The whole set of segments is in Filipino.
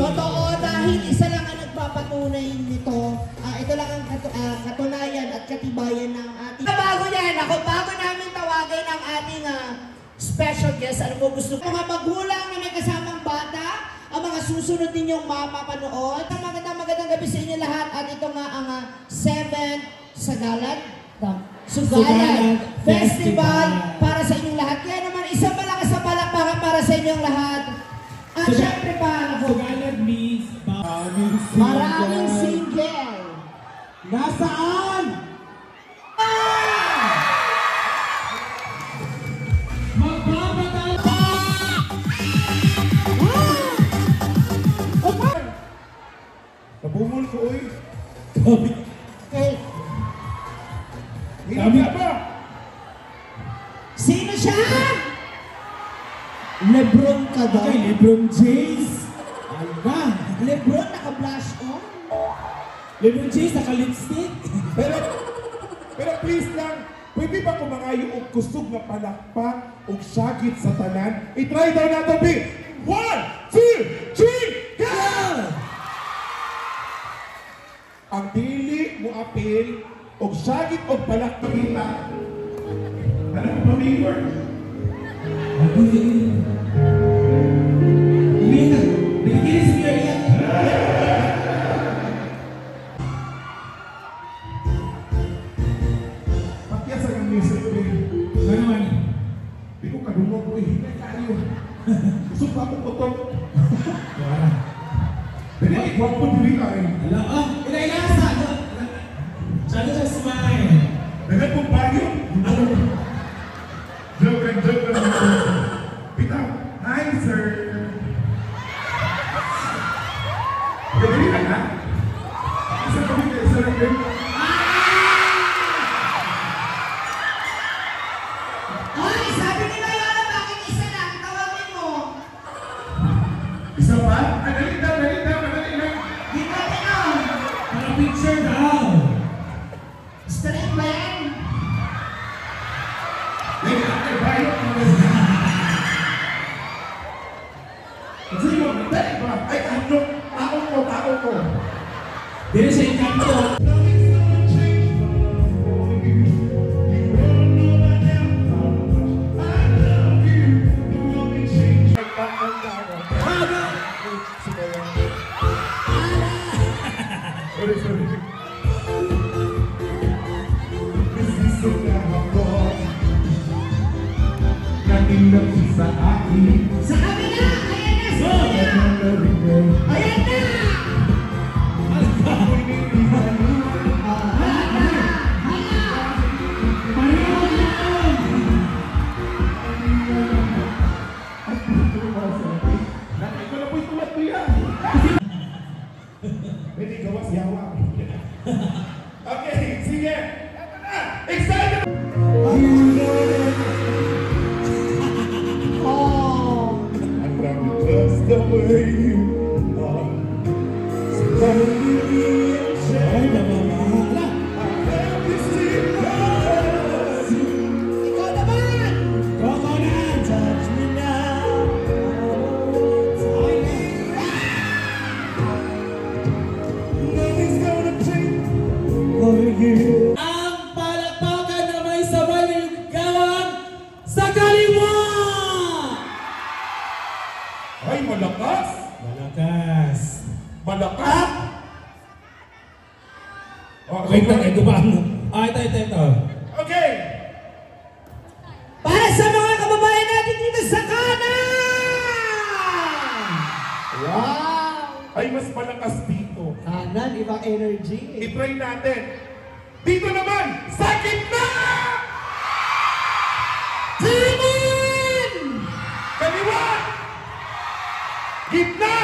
Totoo, dahil isa lang ang nagpapatunay nito. Ito lang ang katunayan at katibayan ng ating... Bago yan, bago namin tawagin ang ating special guest, ano mo gusto? Mga magulang na may kasamang bata, ang mga susunod ninyong mapapanood. Magandang gabi sa inyo lahat at ito nga ang 7th Sugalan Festival para sa inyong lahat. Kaya naman isang malakas na palakpakan para sa inyong lahat. At syempre pa, Sugalan means maraming single. Nasaan? Nabungol ko, oy. Okay. Dami ba? Sino siya? Lebron ka daw. Okay, Lebron James. Ay ba? Lebron naka-blush on. Lebron James naka-lipstick. Pero please lang, pwede ba kumangayo og kusog na palakpak og syagit sa tanan? I-try daw nato, B. 1, 2, 3, go! Ang dili mo apil og syagit og palakpak kita. Ano ba, Mayor? Lina, nagigilis niya yan. Pakyasa ng music, B. Ano naman? Di ko kadungog ko, hinay kayo. Gusto pa akong potong. Wala. Dili, ikaw po dili ka eh. Ala, ilailasa. Sana siya smile. Dagat pong bayo. Joke lang. Bitaw, hi sir. Dali lang ha? Isa kami kayo sa rin. Ay, sabi ni Loyola, bakit isa lang? Tawagin mo. Isa pa? Dali lang. Di ba ito? Para picture daw. Straight ba yan? Dali lang, bayo. Sige mo, dali ba? Ay, ano? Tao ko. Dito sa Encanto. Sa akin. Sa kabila! Ayan na! Sa kabila! Ayan na! Ikaw na po'y tulat ko yan. Pwede gawas yawa. Okay, sige. Excited! Oh! I probably just the way you are. So tell me Ay, namamahala. I have to see us. Ikaw naman! Coconut, touch me now. Nothing's gonna change for you. Ang palakpakan na may sabay ng gawang sa kaliwa! Ay, malakas! Malakas. Malakas! Wait lang, ito ba? Ito. Okay! Para sa mga kababayan natin dito sa kanan! Wow! Ay, mas malakas dito. Kanan, ibang energy. I-try natin. Dito naman, sa gitna! Kanan! Kaliwa! Gitna!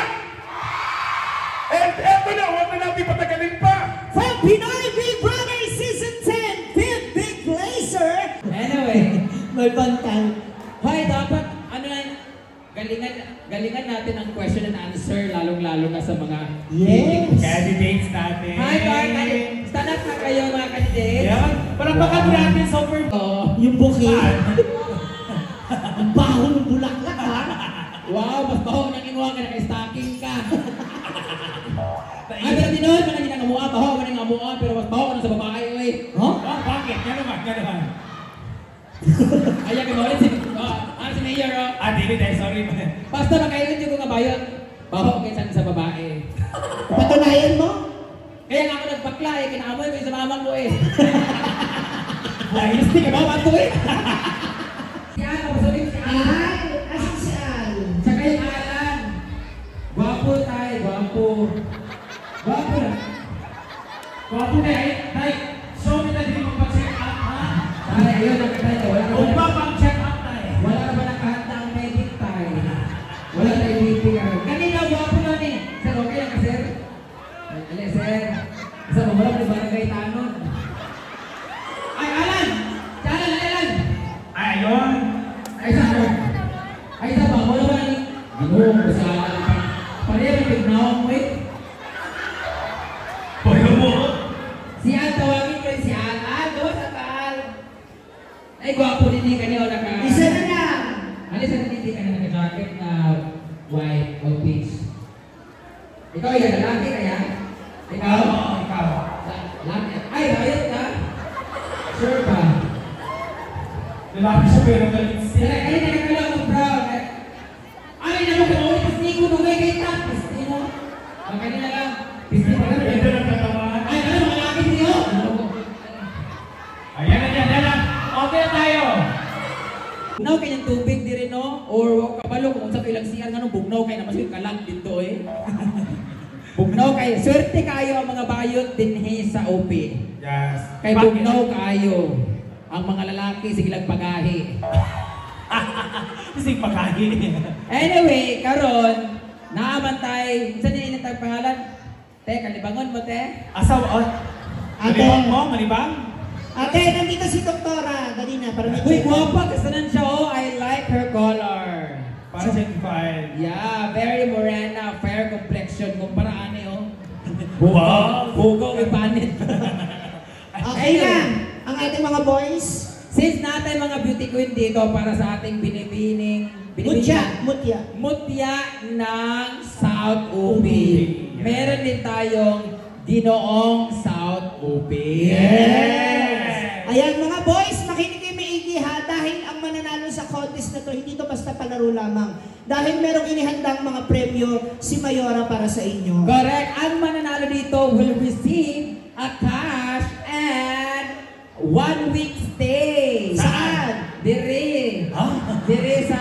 And eto na, huwag na natin patagalin pa. From Pinoy Big Brother Season 10, Fifth Big Blazer! Anyway, May bantang. hoy, dapat, galingan natin ang question and answer, lalong-lalo na sa mga Yes! Candidates natin. Hi, stand up na kayo mga candidates. Yan. Palakpakan natin super. Yung bukid. Ang baho ng bulaklak, ha? Wow, mas baho nang inuha ka, naka-stocking ka. Ay, pero tinuod man ang ginagawa, baho man ang amuan, pero mas baho ka na sa babae, oy. Oh, bakit? Gano'n. Ayaw ka maulit si, ano si Mayor, oh. Dili dahil, sorry. Basta makailan yung mga bayon, baho kayo sa babae. Patunayan mo? Kaya nga ako nagpakla eh, kinaamoy ko yung sa mamang ko eh. Ayos, di ka ba ko eh. Si Al, masalit si Al. Ay, asan si Al? Tsaka yung Alan. Gwapo tayo, gwapo. Gwapo na. Gwapo na eh. Tay, show me na din magpa-check up, ha? Ay, ayun, nakatayo. Wala ka Huwag ba pa pang-check up tayo. wala ka ba nakahanda ang medic tayo? Wala na i-BP ka. Kanina, gwapo na eh. Sir, okay lang ka, sir? Alay, sir. Isa mo, wala ka ni Barangay Tanon. Ay, Alan! Si Alan, Alan! Ayun. Ay, isa mo. Ay, isa ba? Wala ba ni... Ginoo ko sa Alan. Pareho yung tignaw mo eh. Pwede mo. Si Al, tawagin ko yung si Al. Al, gawa sa Al. Ay, gwapo din din kanyo naka... Isa na lang. Alis na hindi ka na naka-jacket na white o peach. Ikaw yung lalaki kaya? Ikaw? Ikaw. Lalaki. Ay, ayot ka? Sure ba? Lalaki siya pero galit siya. Ay, nakakala ko proud. Ay, naman ka maulit. Pisti ko nung kay ta. Pisti mo. Ang kanina lang. Pisti mo lang. Ito lang katawan. Ay, ano mga laki niyo? Ayan na yan. Okay na tayo. Bugnaw kayang tubig di rin, no? Or kabalo kung sa ilang siyar nga nung bugnaw kayo naman yung kalang dito eh. Bugnaw kayo. Swerte kayo ang mga bayot dinhi sa OP. Yes. Kay bugnaw kayo. Ang mga lalaki sigilang pagahi. Kasi pagkagi. Anyway, karon naamantay. Saan yung inatag pangalan? Te, kalibangon mo, te. Asaw, Ate. malibang mo, malibang? Ate, nandito si Doktora. Dali na, para may Uy, check. guwapa. Kasanan siya, oh. I like her color. Para siya fine. Yeah, very morena, fair complexion. Kumpara ane, oh. Wow. Bugaw, may panit. Okay na. Ang ating mga boys. Since natin mga beauty queen dito para sa ating binibining Mutya. mutya ng South UP. Yes. Meron din tayong Ginoong South UP. Yes! Ayan mga boys, makinig kayo maigi ha. Dahil ang mananalo sa contest na to, hindi to basta palaro lamang. Dahil merong inihandang mga premyo si Mayora para sa inyo. Correct. Ang mananalo dito will receive a cash and 1 week stay. Saan? Dire. Ah? Dire sa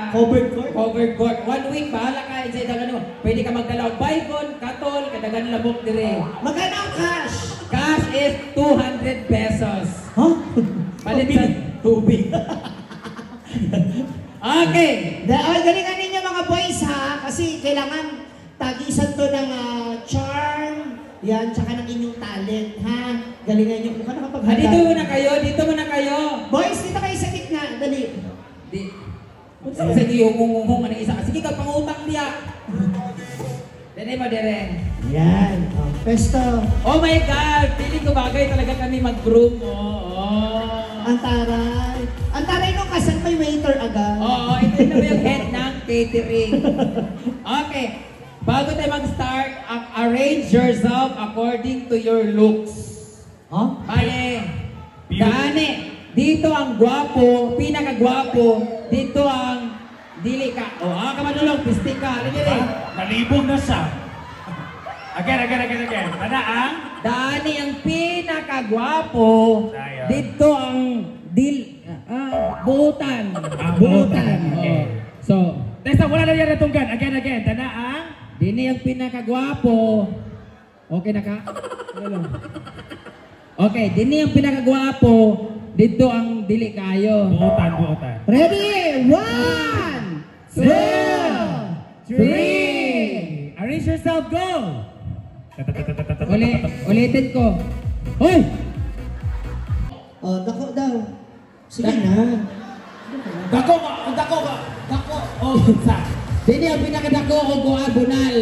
Covered court? Covered court. 1 week, bahala ka. Sa dagan mo. Pwede ka magdala og baygon, katol, kadagan labok dire. Magkano ang cash? Cash is 200 pesos. Huh? Palit sa tubig. Okay. Ay, galingan ninyo mga boys ha. Kasi kailangan tagisan to ng charm. Yan, tsaka ng inyong talent ha. Galingan nyo. Kung ano kapag Dito muna kayo, dito muna kayo. Boys, dito kayo sa gitna. Dali. Di. Sige, hungong-hungong ano isa. Sige ka, pangutang diya. Dere mo, dere. Yan. Oh, pesto. Oh my God! Feeling ko bagay talaga kami mag-groom. Oh. Ang taray. Ang taray nung kasal may waiter agad. Oo, ito na ba yung head ng catering? Okay. Bago tayo mag-start, arrange yourself according to your looks. Huh? Bale, dani, dito ang gwapo, pinakagwapo, dito ang dili ka. O, kamanulong, pistik ka. Halika rin. Nalibog na siya. Again. Tanda ang? Dani ang pinakagwapo, Tayo. dito ang buutan. Buutan. Okay. So, Testa, wala na yan natunggan. Again. Tanda ang? dini ang pinakagwapo. Okay na ka? Okay, dini ang pinakagwapo, dito ang dili kayo. Buutan. Ready? 1, 2, 3. Arrange yourself, go! Ulitin ko. Hoy! Oh, dako daw. Sige na. Dako ka! Oh, sa. Dini ang pinakadako o bunal.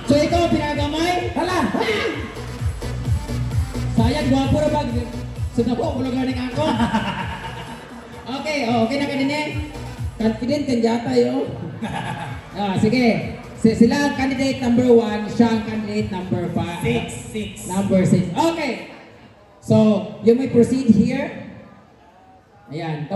So ikaw ang pinakagamay? Hala! Sayang, gwapo na bag. So dako, bulog na ako. Okay na ka din eh. Confident kan yata yo. Sige. Sila ang candidate number 1, siya ang candidate number 5. 6. Number 6. Okay. So, you may proceed here. Ayan.